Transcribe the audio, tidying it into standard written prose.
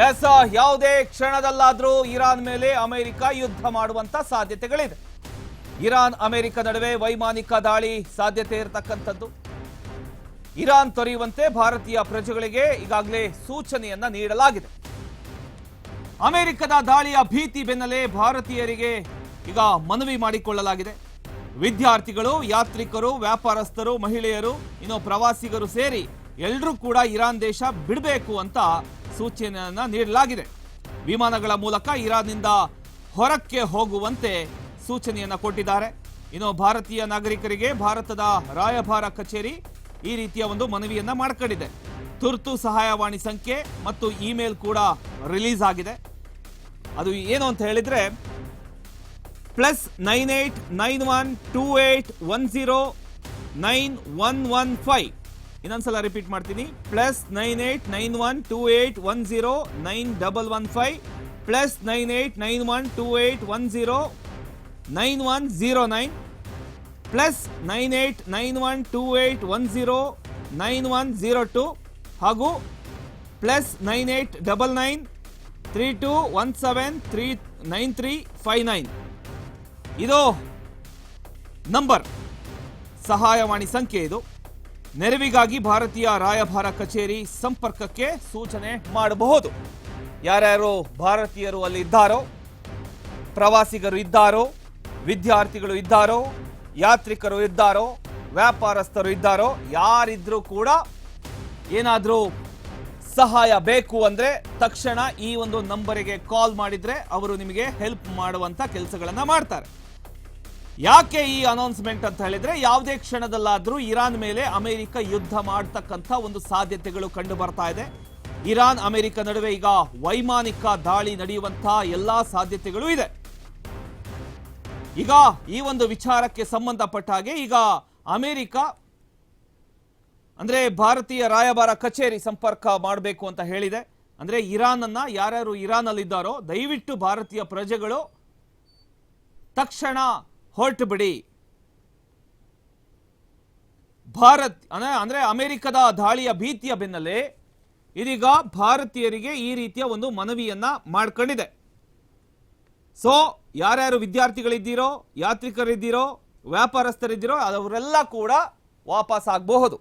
S, ಯಾವುದೇ ಕ್ಷಣದಲ್ಲಾದ್ರೂ Iran ಮೇಲೆ America ಯುದ್ಧ ಮಾಡುವಂತ ಸಾಧ್ಯತೆಗಳಿದೆ. ಇರಾನ್ ಅಮೆರಿಕ ನಡುವೆ ವೈಮಾನಿಕ ದಾಳಿ ಸಾಧ್ಯತೆ ಇರತಕ್ಕಂಥದ್ದು. ಇರಾನ್ ತೊರೆಯುವಂತೆ ಭಾರತೀಯ ಪ್ರಜೆಗಳಿಗೆ ಈಗಾಗಲೇ ಸೂಚನೆಯನ್ನ ನೀಡಲಾಗಿದೆ. ಅಮೆರಿಕದ ದಾಳಿಯ ಭೀತಿ ಬೆನ್ನಲ್ಲೇ ಭಾರತೀಯರಿಗೆ ಈಗ ಮನವಿ ಮಾಡಿಕೊಳ್ಳಲಾಗಿದೆ. ವಿದ್ಯಾರ್ಥಿಗಳು, ಯಾತ್ರಿಕರು, ವ್ಯಾಪಾರಸ್ಥರು, ಮಹಿಳೆಯರು, ಇನ್ನು ಪ್ರವಾಸಿಗರು ಸೇರಿ ಎಲ್ಲರೂ ಕೂಡ ಇರಾನ್ ದೇಶ ಬಿಡಬೇಕು ಅಂತ ಸೂಚನೆಯನ್ನ ನೀಡಲಾಗಿದೆ. ವಿಮಾನಗಳ ಮೂಲಕ ಇರಾನ್ನಿಂದ ಹೊರಕ್ಕೆ ಹೋಗುವಂತೆ ಸೂಚನೆಯನ್ನ ಕೊಟ್ಟಿದ್ದಾರೆ. ಇನ್ನು ಭಾರತೀಯ ನಾಗರಿಕರಿಗೆ ಭಾರತದ ರಾಯಭಾರ ಕಚೇರಿ ಈ ರೀತಿಯ ಒಂದು ಮನವಿಯನ್ನ ಮಾಡ್ಕೊಂಡಿದೆ. ತುರ್ತು ಸಹಾಯವಾಣಿ ಸಂಖ್ಯೆ ಮತ್ತು ಇಮೇಲ್ ಕೂಡ ರಿಲೀಸ್ ಆಗಿದೆ. ಅದು ಏನು ಅಂತ ಹೇಳಿದ್ರೆ +989128109115. ಇನ್ನೊಂದ್ಸಲ ರಿಪೀಟ್ ಮಾಡ್ತೀನಿ, +989128109115, +989128109109, +989128109102 ಹಾಗೂ +989932179359. ಇದು ನಂಬರ್, ಸಹಾಯವಾಣಿ ಸಂಖ್ಯೆ. ಇದು ನೆರವಿಗಾಗಿ ಭಾರತೀಯ ರಾಯಭಾರ ಕಚೇರಿ ಸಂಪರ್ಕಕ್ಕೆ ಸೂಚನೆ ಮಾಡಬಹುದು. ಯಾರ್ಯಾರು ಭಾರತೀಯರು ಅಲ್ಲಿ ಇದ್ದಾರೋ, ಪ್ರವಾಸಿಗರು ಇದ್ದಾರೋ, ವಿದ್ಯಾರ್ಥಿಗಳು ಇದ್ದಾರೋ, ಯಾತ್ರಿಕರು ಇದ್ದಾರೋ, ವ್ಯಾಪಾರಸ್ಥರು ಇದ್ದಾರೋ, ಯಾರಿದ್ರೂ ಕೂಡ ಏನಾದರೂ ಸಹಾಯ ಬೇಕು ಅಂದ್ರೆ ತಕ್ಷಣ ಈ ಒಂದು ನಂಬರಿಗೆ ಕಾಲ್ ಮಾಡಿದ್ರೆ ಅವರು ನಿಮಗೆ ಹೆಲ್ಪ್ ಮಾಡುವಂತ ಕೆಲಸಗಳನ್ನ ಮಾಡ್ತಾರೆ. ಯಾಕೆ ಈ ಅನೌನ್ಸ್ಮೆಂಟ್ ಅಂತ ಹೇಳಿದ್ರೆ, ಯಾವುದೇ ಕ್ಷಣದಲ್ಲಾದ್ರೂ ಇರಾನ್ ಮೇಲೆ ಅಮೆರಿಕ ಯುದ್ಧ ಮಾಡತಕ್ಕಂಥ ಒಂದು ಸಾಧ್ಯತೆಗಳು ಕಂಡು ಬರ್ತಾ ಇದೆ. ಇರಾನ್ ಅಮೆರಿಕ ನಡುವೆ ಈಗ ವೈಮಾನಿಕ ದಾಳಿ ನಡೆಯುವಂತ ಎಲ್ಲಾ ಸಾಧ್ಯತೆಗಳು ಇದೆ. ಈಗ ಈ ಒಂದು ವಿಚಾರಕ್ಕೆ ಸಂಬಂಧಪಟ್ಟ ಹಾಗೆ ಈಗ ಅಮೆರಿಕ ಅಂದ್ರೆ ಭಾರತೀಯ ರಾಯಭಾರ ಕಚೇರಿ ಸಂಪರ್ಕ ಮಾಡಬೇಕು ಅಂತ ಹೇಳಿದೆ. ಅಂದ್ರೆ ಇರಾನ್ ಅನ್ನ, ಯಾರ್ಯಾರು ಇರಾನ್ ಅಲ್ಲಿ ಇದ್ದಾರೋ ದಯವಿಟ್ಟು ಭಾರತೀಯ ಪ್ರಜೆಗಳು ತಕ್ಷಣ ಹೊರಟು ಬಿಡಿ. ಅಂದ್ರೆ ಅಮೆರಿಕದ ದಾಳಿಯ ಭೀತಿಯ ಬೆನ್ನಲ್ಲೇ ಇದೀಗ ಭಾರತೀಯರಿಗೆ ಈ ರೀತಿಯ ಒಂದು ಮನವಿಯನ್ನ ಮಾಡ್ಕೊಂಡಿದೆ. ಸೊ ಯಾರ್ಯಾರು ವಿದ್ಯಾರ್ಥಿಗಳಿದ್ದೀರೋ, ಯಾತ್ರಿಕರಿದ್ದೀರೋ, ವ್ಯಾಪಾರಸ್ಥರಿದ್ದೀರೋ ಅವರೆಲ್ಲ ಕೂಡ ವಾಪಸ್ ಆಗಬಹುದು.